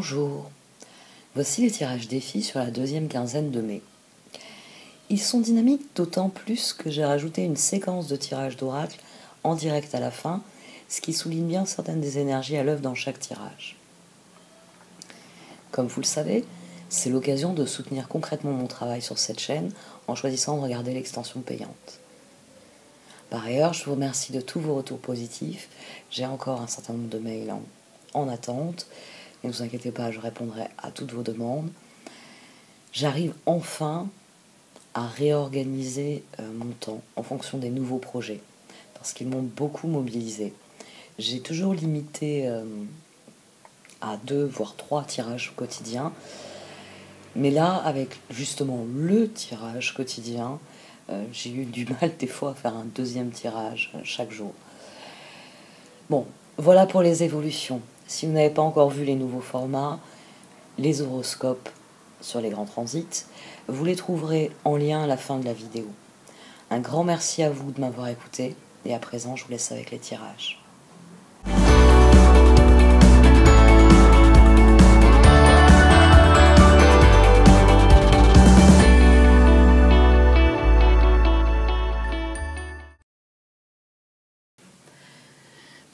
Bonjour, voici les tirages défis sur la deuxième quinzaine de mai. Ils sont dynamiques d'autant plus que j'ai rajouté une séquence de tirages d'oracle en direct à la fin, ce qui souligne bien certaines des énergies à l'œuvre dans chaque tirage. Comme vous le savez, c'est l'occasion de soutenir concrètement mon travail sur cette chaîne en choisissant de regarder l'extension payante. Par ailleurs, je vous remercie de tous vos retours positifs. J'ai encore un certain nombre de mails en attente. Ne vous inquiétez pas, je répondrai à toutes vos demandes. J'arrive enfin à réorganiser mon temps en fonction des nouveaux projets, parce qu'ils m'ont beaucoup mobilisé. J'ai toujours limité à 2 voire 3 tirages quotidiens, mais là, avec justement le tirage quotidien, j'ai eu du mal des fois à faire un deuxième tirage chaque jour. Bon, voilà pour les évolutions. Si vous n'avez pas encore vu les nouveaux formats, les horoscopes sur les grands transits, vous les trouverez en lien à la fin de la vidéo. Un grand merci à vous de m'avoir écouté, et à présent je vous laisse avec les tirages.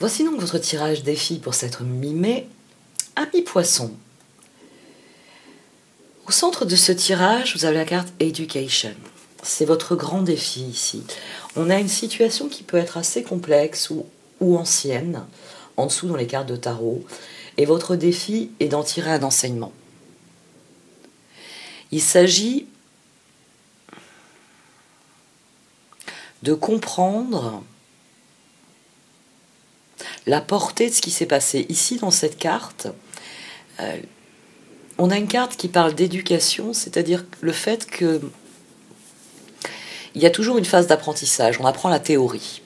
Voici donc votre tirage défi pour cette mi-mai. Ami Poisson. Au centre de ce tirage, vous avez la carte Education. C'est votre grand défi ici. On a une situation qui peut être assez complexe ou ancienne, en dessous dans les cartes de tarot, et votre défi est d'en tirer un enseignement. Il s'agit de comprendre la portée de ce qui s'est passé. Ici, dans cette carte, on a une carte qui parle d'éducation, c'est-à-dire le fait que il y a toujours une phase d'apprentissage, on apprend la théorie.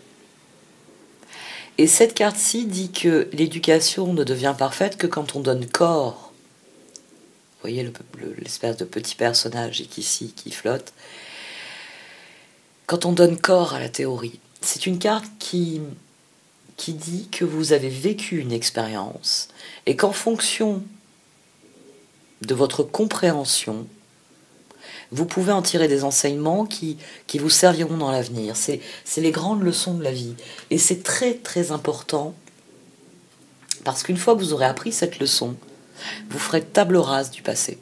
Et cette carte-ci dit que l'éducation ne devient parfaite que quand on donne corps. Vous voyez l'espèce de petit personnage ici qui flotte. Quand on donne corps à la théorie. C'est une carte qui dit que vous avez vécu une expérience et qu'en fonction de votre compréhension, vous pouvez en tirer des enseignements qui vous serviront dans l'avenir. C'est les grandes leçons de la vie. Et c'est très très important parce qu'une fois que vous aurez appris cette leçon, vous ferez table rase du passé.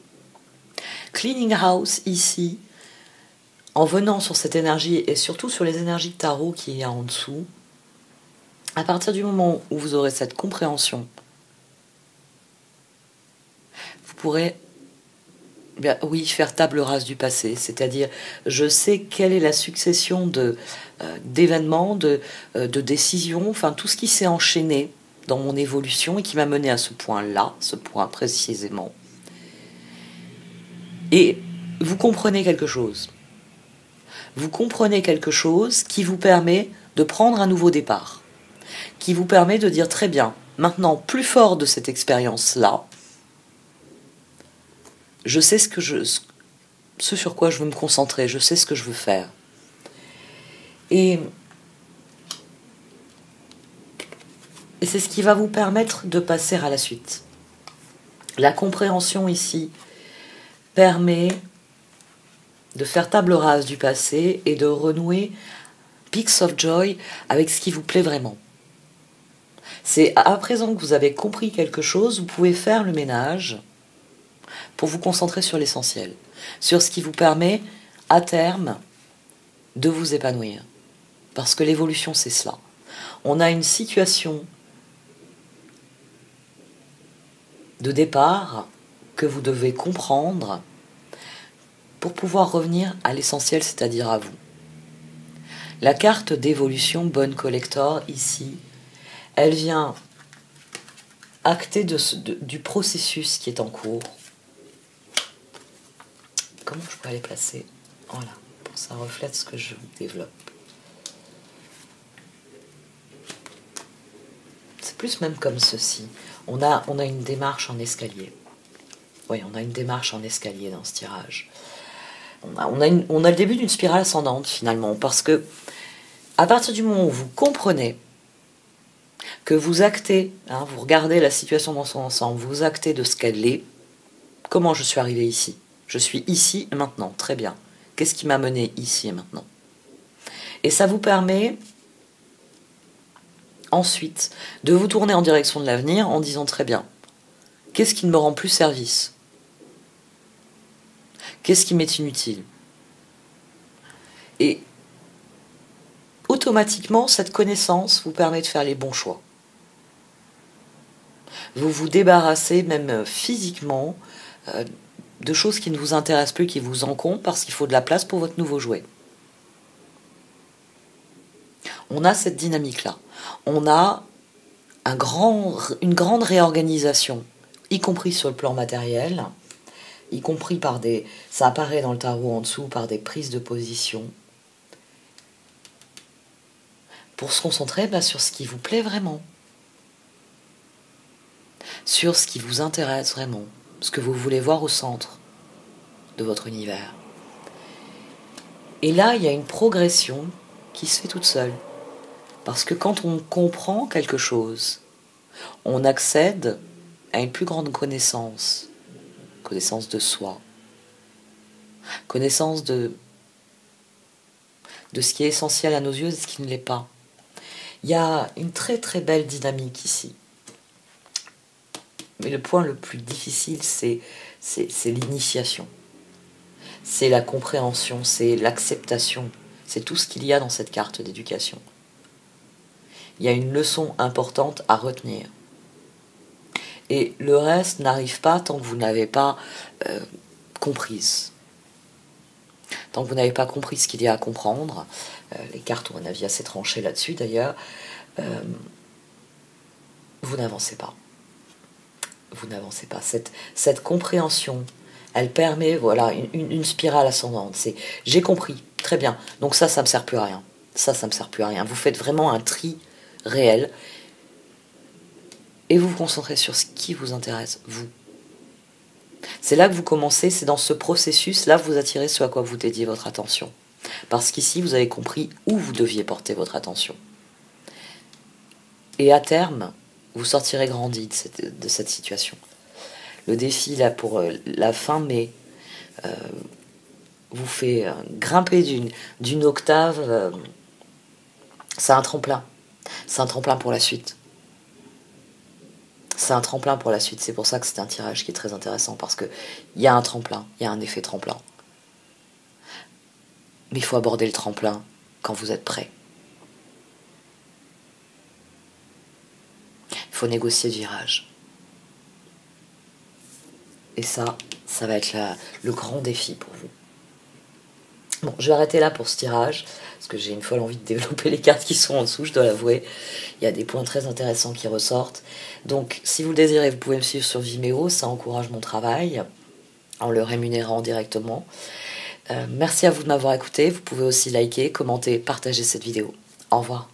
Cleaning House ici, en venant sur cette énergie et surtout sur les énergies de tarot qu'il y a en dessous, à partir du moment où vous aurez cette compréhension, vous pourrez, oui, faire table rase du passé. C'est-à-dire, je sais quelle est la succession d'événements, de décisions, enfin tout ce qui s'est enchaîné dans mon évolution et qui m'a mené à ce point-là, ce point précisément. Et vous comprenez quelque chose. Vous comprenez quelque chose qui vous permet de prendre un nouveau départ, qui vous permet de dire très bien, maintenant, plus fort de cette expérience-là, je sais ce sur quoi je veux me concentrer, je sais ce que je veux faire. Et c'est ce qui va vous permettre de passer à la suite. La compréhension ici permet de faire table rase du passé et de renouer Peaks of Joy avec ce qui vous plaît vraiment. C'est à présent que vous avez compris quelque chose, vous pouvez faire le ménage pour vous concentrer sur l'essentiel, sur ce qui vous permet, à terme, de vous épanouir. Parce que l'évolution, c'est cela. On a une situation de départ que vous devez comprendre pour pouvoir revenir à l'essentiel, c'est-à-dire à vous. La carte d'évolution Bonne Collector, ici, elle vient acter du processus qui est en cours. Comment je pourrais les placer? Voilà, pour que ça reflète ce que je développe. C'est plus même comme ceci. On a une démarche en escalier. Oui, on a une démarche en escalier dans ce tirage. On a le début d'une spirale ascendante, finalement, parce que à partir du moment où vous comprenez que vous actez, hein, vous regardez la situation dans son ensemble, vous actez de ce qu'elle est. Comment je suis arrivée ici? Je suis ici et maintenant, très bien. Qu'est-ce qui m'a mené ici et maintenant? Et ça vous permet ensuite de vous tourner en direction de l'avenir en disant très bien, qu'est-ce qui ne me rend plus service? Qu'est-ce qui m'est inutile? Et automatiquement, cette connaissance vous permet de faire les bons choix. Vous vous débarrassez même physiquement de choses qui ne vous intéressent plus, qui vous encombrent, parce qu'il faut de la place pour votre nouveau jouet. On a cette dynamique-là. On a une grande réorganisation, y compris sur le plan matériel, y compris par des... Ça apparaît dans le tarot en dessous, par des prises de position, pour se concentrer sur ce qui vous plaît vraiment, sur ce qui vous intéresse vraiment, ce que vous voulez voir au centre de votre univers. Et là, il y a une progression qui se fait toute seule. Parce que quand on comprend quelque chose, on accède à une plus grande connaissance de soi, connaissance de ce qui est essentiel à nos yeux et de ce qui ne l'est pas. Il y a une très très belle dynamique ici. Mais le point le plus difficile, c'est l'initiation. C'est la compréhension, c'est l'acceptation. C'est tout ce qu'il y a dans cette carte d'éducation. Il y a une leçon importante à retenir. Et le reste n'arrive pas tant que vous n'avez pas comprise. Tant que vous n'avez pas compris ce qu'il y a à comprendre, les cartes ont un avis assez tranché là-dessus d'ailleurs, vous n'avancez pas. Vous n'avancez pas. Cette compréhension, elle permet une spirale ascendante. C'est j'ai compris, très bien, donc ça me sert plus à rien. Ça me sert plus à rien. Vous faites vraiment un tri réel et vous vous concentrez sur ce qui vous intéresse, vous. C'est là que vous commencez, c'est dans ce processus, là vous attirez ce à quoi vous dédiez votre attention. Parce qu'ici, vous avez compris où vous deviez porter votre attention. Et à terme, vous sortirez grandi de cette situation. Le défi, là, pour la fin mai, vous fait grimper d'une octave. C'est un tremplin. C'est un tremplin pour la suite. C'est un tremplin pour la suite. C'est pour ça que c'est un tirage qui est très intéressant, parce qu'il y a un tremplin, il y a un effet tremplin. Mais il faut aborder le tremplin quand vous êtes prêt. Il faut négocier le virage. Et ça va être le grand défi pour vous. Bon, je vais arrêter là pour ce tirage, parce que j'ai une folle envie de développer les cartes qui sont en dessous, je dois l'avouer. Il y a des points très intéressants qui ressortent. Donc, si vous le désirez, vous pouvez me suivre sur Vimeo, ça encourage mon travail, en le rémunérant directement. Merci à vous de m'avoir écouté. Vous pouvez aussi liker, commenter, partager cette vidéo. Au revoir.